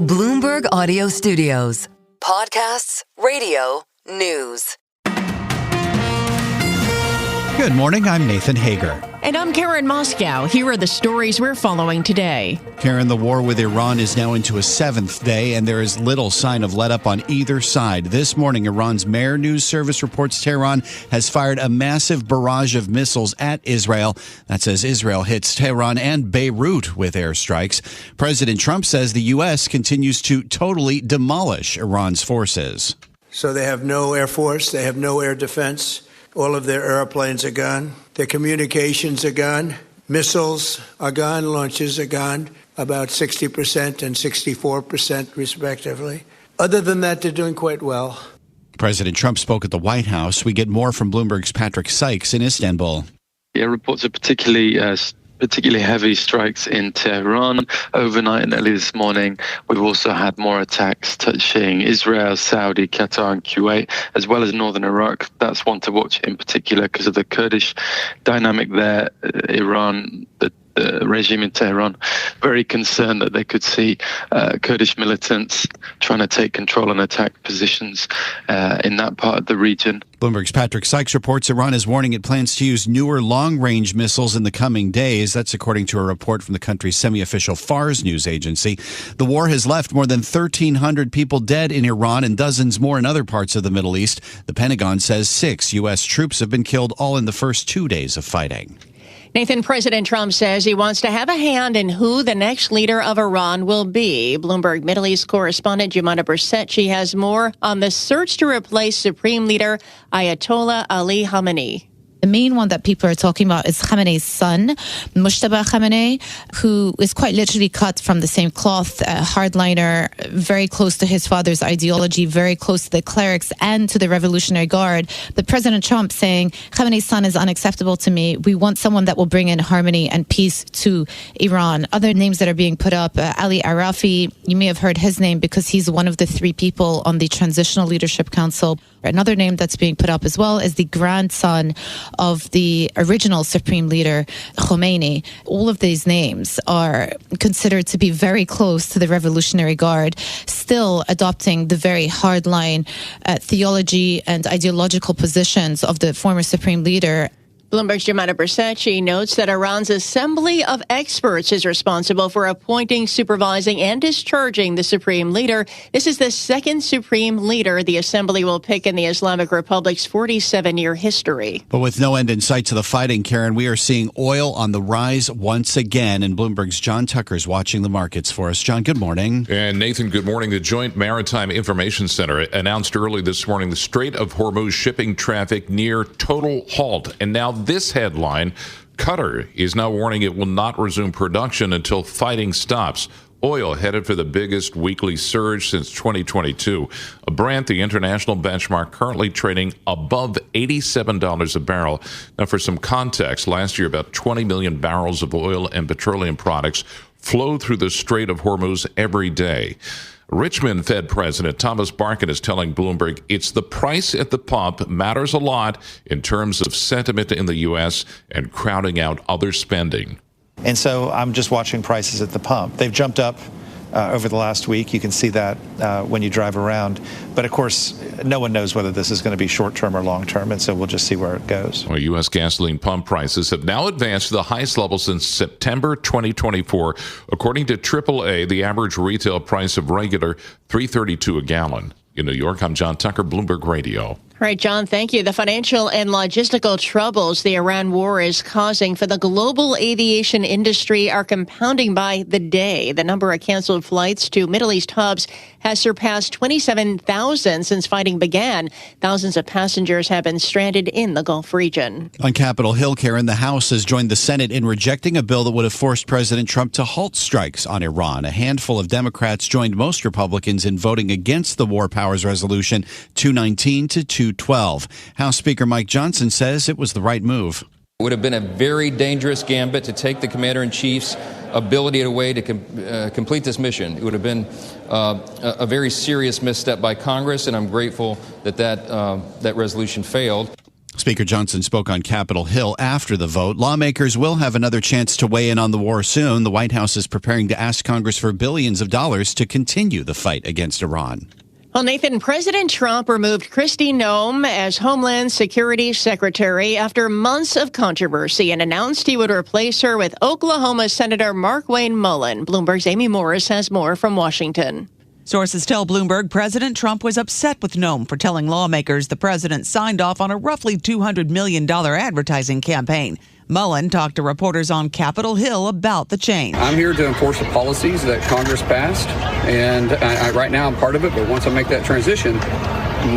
Bloomberg Audio Studios. Podcasts, radio, news. Good morning, I'm Nathan Hager. And I'm Karen Moscow. Here are the stories we're following today. Karen, the war with Iran is now into a seventh day, and there is little sign of let-up on either side. This morning, Iran's Mehr News Service reports Tehran has fired a massive barrage of missiles at Israel. That says Israel hits Tehran and Beirut with airstrikes. President Trump says the U.S. continues to totally demolish Iran's forces. So they have no air force, they have no air defense. All of their airplanes are gone. Their communications are gone. Missiles are gone. Launches are gone. About 60% and 64% respectively. Other than that, they're doing quite well. President Trump spoke at the White House. We get more from Bloomberg's Patrick Sykes in Istanbul. Yeah, reports of particularly heavy strikes in Tehran overnight and early this morning. We've also had more attacks touching Israel, Saudi, Qatar and Kuwait, as well as northern Iraq. That's one to watch in particular because of the Kurdish dynamic there. Iran, the regime in Tehran, very concerned that they could see Kurdish militants trying to take control and attack positions in that part of the region. Bloomberg's Patrick Sykes reports Iran is warning it plans to use newer long-range missiles in the coming days. That's according to a report from the country's semi-official Fars news agency. The war has left more than 1,300 people dead in Iran and dozens more in other parts of the Middle East. The Pentagon says 6 U.S. troops have been killed all in the first 2 days of fighting. Nathan, President Trump says he wants to have a hand in who the next leader of Iran will be. Bloomberg Middle East correspondent Jumana Bersetchi has more on the search to replace Supreme Leader Ayatollah Ali Khamenei. The main one that people are talking about is Khamenei's son, Mujtaba Khamenei, who is quite literally cut from the same cloth, a hardliner, very close to his father's ideology, very close to the clerics and to the Revolutionary Guard. But President Trump saying, Khamenei's son is unacceptable to me. We want someone that will bring in harmony and peace to Iran. Other names that are being put up, Ali Arafi, you may have heard his name because he's one of the 3 people on the Transitional Leadership Council. Another name that's being put up as well is the grandson of the original Supreme Leader, Khomeini. All of these names are considered to be very close to the Revolutionary Guard, still adopting the very hardline theology and ideological positions of the former Supreme Leader. Bloomberg's Jumana Bersetchi notes that Iran's Assembly of Experts is responsible for appointing, supervising, and discharging the Supreme Leader. This is the second Supreme Leader the Assembly will pick in the Islamic Republic's 47-year history. But with no end in sight to the fighting, Karen, we are seeing oil on the rise once again. And Bloomberg's John Tucker's watching the markets for us. John, good morning. And Nathan, good morning. The Joint Maritime Information Center announced early this morning the Strait of Hormuz shipping traffic near total halt. And now this headline, Qatar is now warning it will not resume production until fighting stops. Oil headed for the biggest weekly surge since 2022. Brent, the international benchmark, currently trading above $87 a barrel. Now, for some context, last year about 20 million barrels of oil and petroleum products flowed through the Strait of Hormuz every day. Richmond Fed President Thomas Barkin is telling Bloomberg it's the price at the pump matters a lot in terms of sentiment in the U.S. and crowding out other spending. And so I'm just watching prices at the pump. They've jumped up over the last week. You can see that when you drive around. But of course, no one knows whether this is going to be short-term or long-term, and so we'll just see where it goes. Well, U.S. gasoline pump prices have now advanced to the highest level since September 2024. According to AAA, the average retail price of regular $3.32 a gallon. In New York, I'm John Tucker, Bloomberg Radio. All right, John, thank you. The financial and logistical troubles the Iran war is causing for the global aviation industry are compounding by the day. The number of canceled flights to Middle East hubs has surpassed 27,000 since fighting began. Thousands of passengers have been stranded in the Gulf region. On Capitol Hill, Karen, the House has joined the Senate in rejecting a bill that would have forced President Trump to halt strikes on Iran. A handful of Democrats joined most Republicans in voting against the War Powers Resolution 219 to 212. House Speaker Mike Johnson says it was the right move. It would have been a very dangerous gambit to take the commander-in-chief's ability away to complete this mission. It would have been a very serious misstep by Congress, and I'm grateful that that resolution failed. Speaker Johnson spoke on Capitol Hill after the vote. Lawmakers will have another chance to weigh in on the war soon. The White House is preparing to ask Congress for billions of dollars to continue the fight against Iran. Well, Nathan, President Trump removed Kristi Noem as Homeland Security Secretary after months of controversy and announced he would replace her with Oklahoma Senator Markwayne Mullin. Bloomberg's Amy Morris has more from Washington. Sources tell Bloomberg President Trump was upset with Noem for telling lawmakers the president signed off on a roughly $200 million advertising campaign. Mullin talked to reporters on Capitol Hill about the change. I'm here to enforce the policies that Congress passed, and right now I'm part of it, but once I make that transition,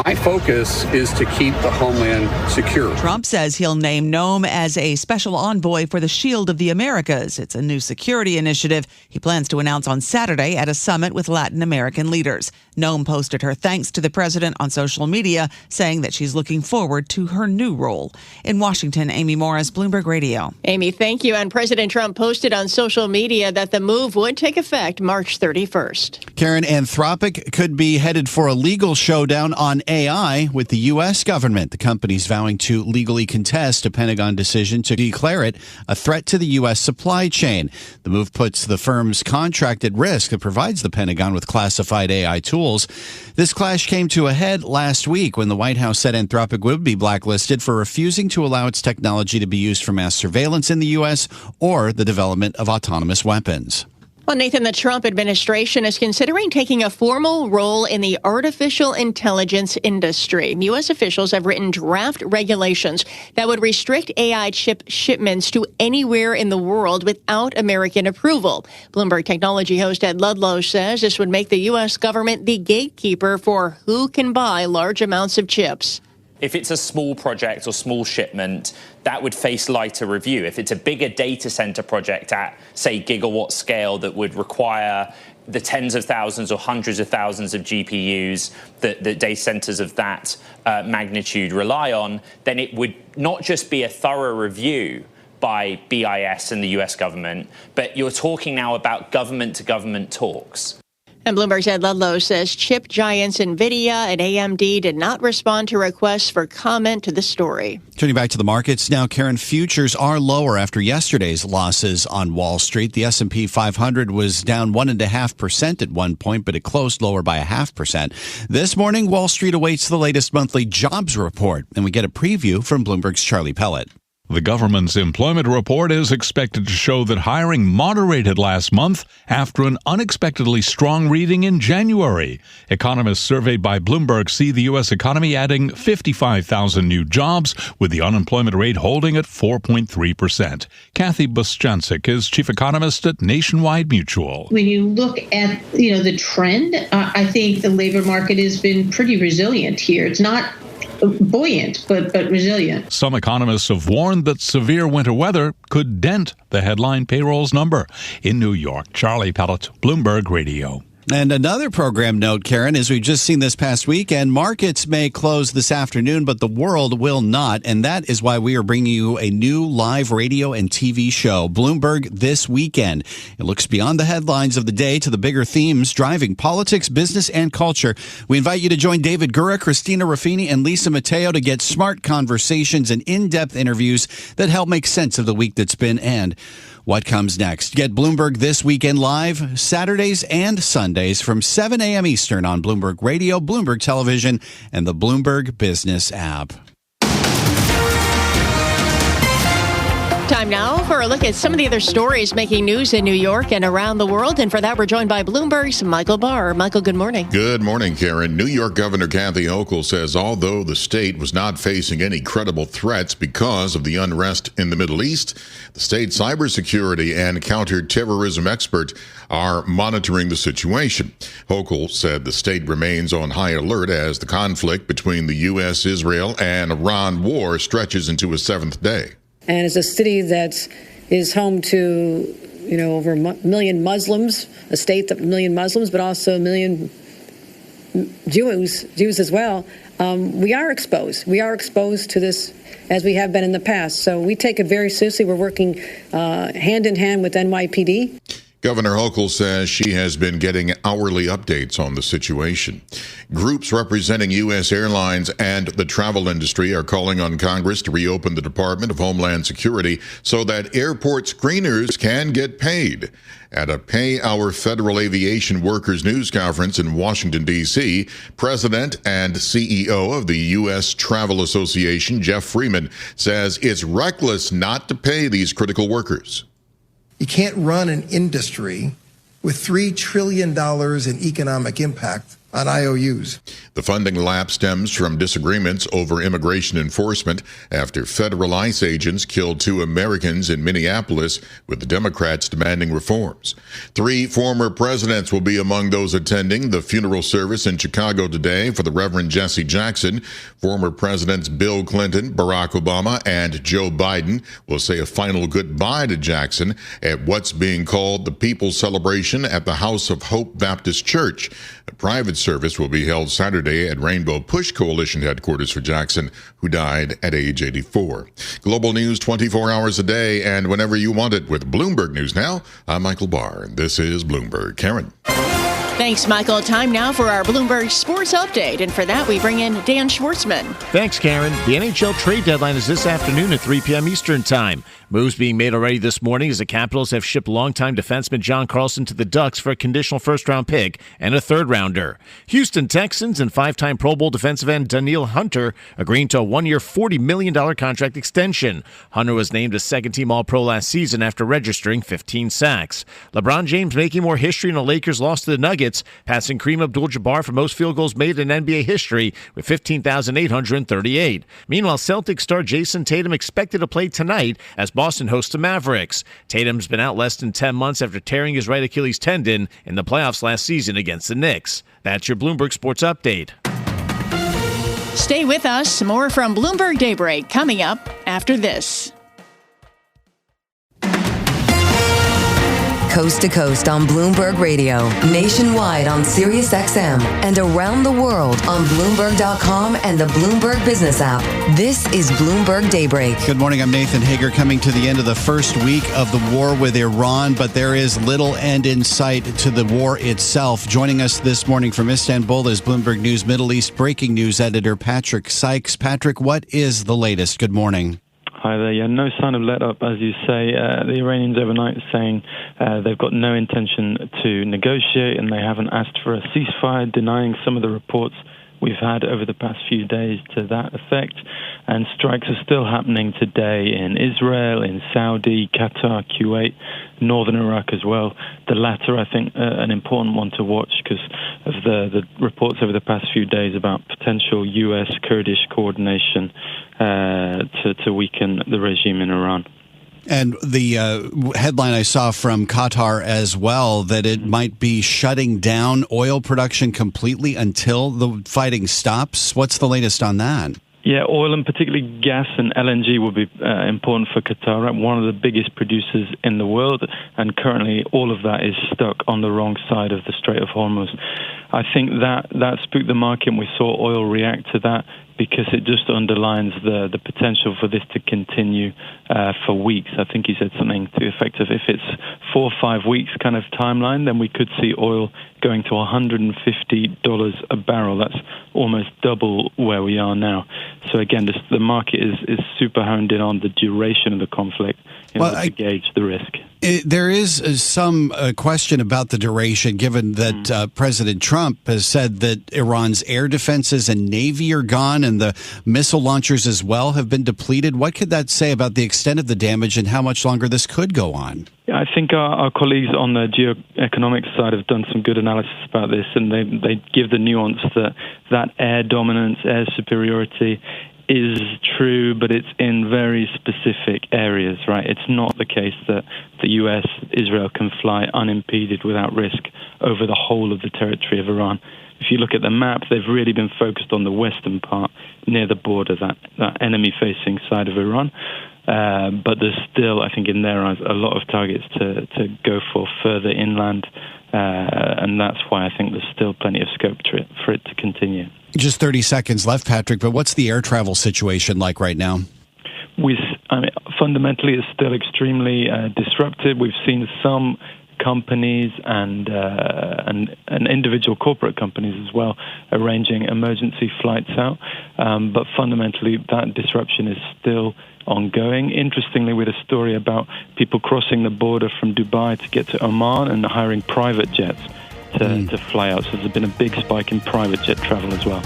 my focus is to keep the homeland secure. Trump says he'll name Noem as a special envoy for the Shield of the Americas. It's a new security initiative he plans to announce on Saturday at a summit with Latin American leaders. Noem posted her thanks to the president on social media, saying that she's looking forward to her new role. In Washington, Amy Morris, Bloomberg Radio. Amy, thank you. And President Trump posted on social media that the move would take effect March 31st. Karen, Anthropic could be headed for a legal showdown on AI with the U.S. government. The company's vowing to legally contest a Pentagon decision to declare it a threat to the U.S. supply chain. The move puts the firm's contract at risk that provides the Pentagon with classified AI tools. This clash came to a head last week when the White House said Anthropic would be blacklisted for refusing to allow its technology to be used for mass surveillance in the U.S. or the development of autonomous weapons. Well, Nathan, the Trump administration is considering taking a formal role in the artificial intelligence industry. U.S. officials have written draft regulations that would restrict AI chip shipments to anywhere in the world without American approval. Bloomberg technology host Ed Ludlow says this would make the U.S. government the gatekeeper for who can buy large amounts of chips. If it's a small project or small shipment, that would face lighter review. If it's a bigger data center project at, say, gigawatt scale that would require the tens of thousands or hundreds of thousands of GPUs that data centers of that magnitude rely on, then it would not just be a thorough review by BIS and the US government, but you're talking now about government-to-government talks. And Bloomberg's Ed Ludlow says chip giants NVIDIA and AMD did not respond to requests for comment to the story. Turning back to the markets now, Karen, futures are lower after yesterday's losses on Wall Street. The S&P 500 was down 1.5% at one point, but it closed lower by 0.5%. This morning, Wall Street awaits the latest monthly jobs report, and we get a preview from Bloomberg's Charlie Pellet. The government's employment report is expected to show that hiring moderated last month after an unexpectedly strong reading in January. Economists surveyed by Bloomberg see the U.S. economy adding 55,000 new jobs, with the unemployment rate holding at 4.3%. Kathy Buszczynczyk is chief economist at Nationwide Mutual. When you look at the trend, I think the labor market has been pretty resilient here. It's not buoyant, but resilient. Some economists have warned that severe winter weather could dent the headline payrolls number. In New York, Charlie Pellet, Bloomberg Radio. And another program note, Karen, as we've just seen this past weekend, markets may close this afternoon, but the world will not. And that is why we are bringing you a new live radio and TV show, Bloomberg This Weekend. It looks beyond the headlines of the day to the bigger themes driving politics, business, and culture. We invite you to join David Gura, Christina Ruffini, and Lisa Mateo to get smart conversations and in-depth interviews that help make sense of the week that's been and what comes next. Get Bloomberg This Weekend live Saturdays and Sundays from 7 a.m. Eastern on Bloomberg Radio, Bloomberg Television, and the Bloomberg Business app. Time now for a look at some of the other stories making news in New York and around the world. And for that, we're joined by Bloomberg's Michael Barr. Michael, good morning. Good morning, Karen. New York Governor Kathy Hochul says although the state was not facing any credible threats because of the unrest in the Middle East, the state's cybersecurity and counterterrorism expert are monitoring the situation. Hochul said the state remains on high alert as the conflict between the U.S., Israel, and Iran war stretches into its seventh day. And it's a city that is home to, over a million Muslims, a state of a million Muslims, but also a million Jews as well. We are exposed. We are exposed to this as we have been in the past. So we take it very seriously. We're working hand in hand with NYPD. Governor Hochul says she has been getting hourly updates on the situation. Groups representing U.S. airlines and the travel industry are calling on Congress to reopen the Department of Homeland Security so that airport screeners can get paid. At a Pay Our Federal Aviation Workers news conference in Washington, D.C., President and CEO of the U.S. Travel Association, Jeff Freeman, says it's reckless not to pay these critical workers. You can't run an industry with $3 trillion in economic impact on IOUs. The funding lapse stems from disagreements over immigration enforcement after federal ICE agents killed 2 Americans in Minneapolis, with the Democrats demanding reforms. 3 former presidents will be among those attending the funeral service in Chicago today for the Reverend Jesse Jackson. Former Presidents Bill Clinton, Barack Obama, and Joe Biden will say a final goodbye to Jackson at what's being called the People's Celebration at the House of Hope Baptist Church. A private service will be held Saturday at Rainbow Push Coalition headquarters for Jackson, who died at age 84. Global news 24 hours a day and whenever you want it with Bloomberg News Now. I'm Michael Barr, and this is Bloomberg. Karen. Thanks, Michael. Time now for our Bloomberg Sports Update. And for that, we bring in Dan Schwartzman. Thanks, Karen. The NHL trade deadline is this afternoon at 3 p.m. Eastern Time. Moves being made already this morning as the Capitals have shipped longtime defenseman John Carlson to the Ducks for a conditional first-round pick and a third-rounder. Houston Texans and 5-time Pro Bowl defensive end Danielle Hunter agreeing to a 1-year, $40 million contract extension. Hunter was named a second-team All-Pro last season after registering 15 sacks. LeBron James making more history in a Lakers loss to the Nuggets, passing Kareem Abdul-Jabbar for most field goals made in NBA history with 15,838. Meanwhile, Celtics star Jason Tatum expected to play tonight as Boston hosts the Mavericks. Tatum's been out less than 10 months after tearing his right Achilles tendon in the playoffs last season against the Knicks. That's your Bloomberg Sports Update. Stay with us. More from Bloomberg Daybreak coming up after this. Coast to coast on Bloomberg Radio, nationwide on Sirius XM, and around the world on Bloomberg.com and the Bloomberg Business app. This is Bloomberg Daybreak. Good morning. I'm Nathan Hager, coming to the end of the first week of the war with Iran, but there is little end in sight to the war itself. Joining us this morning from Istanbul is Bloomberg News Middle East breaking news editor Patrick Sykes. Patrick, what is the latest? Good morning. Hi there. Yeah, no sign of let-up, as you say. The Iranians overnight saying they've got no intention to negotiate and they haven't asked for a ceasefire, denying some of the reports we've had over the past few days to that effect. And strikes are still happening today in Israel, in Saudi, Qatar, Kuwait, northern Iraq as well. The latter, I think, an important one to watch because of the reports over the past few days about potential U.S.-Kurdish coordination to weaken the regime in Iran. And the headline I saw from Qatar as well, that it might be shutting down oil production completely until the fighting stops. What's the latest on that? Yeah, oil and particularly gas and LNG will be important for Qatar, right? One of the biggest producers in the world, and currently all of that is stuck on the wrong side of the Strait of Hormuz. I think that spooked the market, and we saw oil react to that because it just underlines the potential for this to continue for weeks. I think he said something to the effect of if it's 4 or 5 weeks kind of timeline, then we could see oil going to $150 a barrel. That's almost double where we are now. So again, the market is super honed in on the duration of the conflict in order to gauge the risk. There is some question about the duration, given that President Trump has said that Iran's air defenses and Navy are gone and the missile launchers as well have been depleted. What could that say about the extent of the damage and how much longer this could go on? Yeah, I think our colleagues on the geoeconomic side have done some good analysis about this, and they give the nuance that air dominance, air superiority is true, but it's in very specific areas, right? It's not the case that the U.S., Israel can fly unimpeded without risk over the whole of the territory of Iran. If you look at the map, they've really been focused on the western part, near the border, that enemy-facing side of Iran. But there's still, I think, in their eyes, a lot of targets to go for further inland, and that's why I think there's still plenty of scope for it to continue. Just 30 seconds left, Patrick, but what's the air travel situation like right now? Fundamentally, it's still extremely disrupted. We've seen some companies and individual corporate companies as well arranging emergency flights out. But fundamentally, that disruption is still ongoing. Interestingly, with a story about people crossing the border from Dubai to get to Oman and hiring private jets to fly out. So there's been a big spike in private jet travel as well.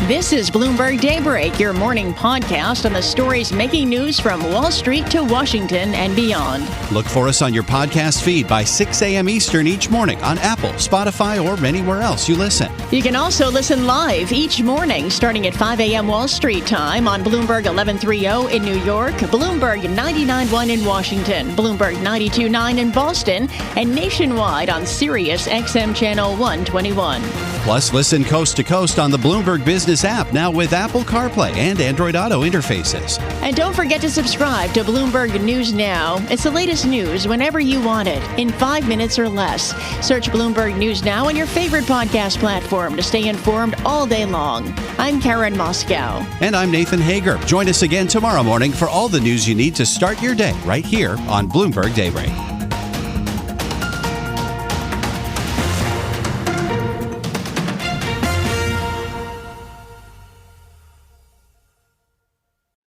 This is Bloomberg Daybreak, your morning podcast on the stories making news from Wall Street to Washington and beyond. Look for us on your podcast feed by 6 a.m. Eastern each morning on Apple, Spotify, or anywhere else you listen. You can also listen live each morning starting at 5 a.m. Wall Street time on Bloomberg 1130 in New York, Bloomberg 99.1 in Washington, Bloomberg 92.9 in Boston, and nationwide on Sirius XM Channel 121. Plus, listen coast to coast on the Bloomberg Business app, now with Apple CarPlay and Android Auto interfaces. And don't forget to subscribe to Bloomberg News Now. It's the latest news whenever you want it, in 5 minutes or less. Search Bloomberg News Now on your favorite podcast platform to stay informed all day long. I'm Karen Moscow. And I'm Nathan Hager. Join us again tomorrow morning for all the news you need to start your day right here on Bloomberg Daybreak.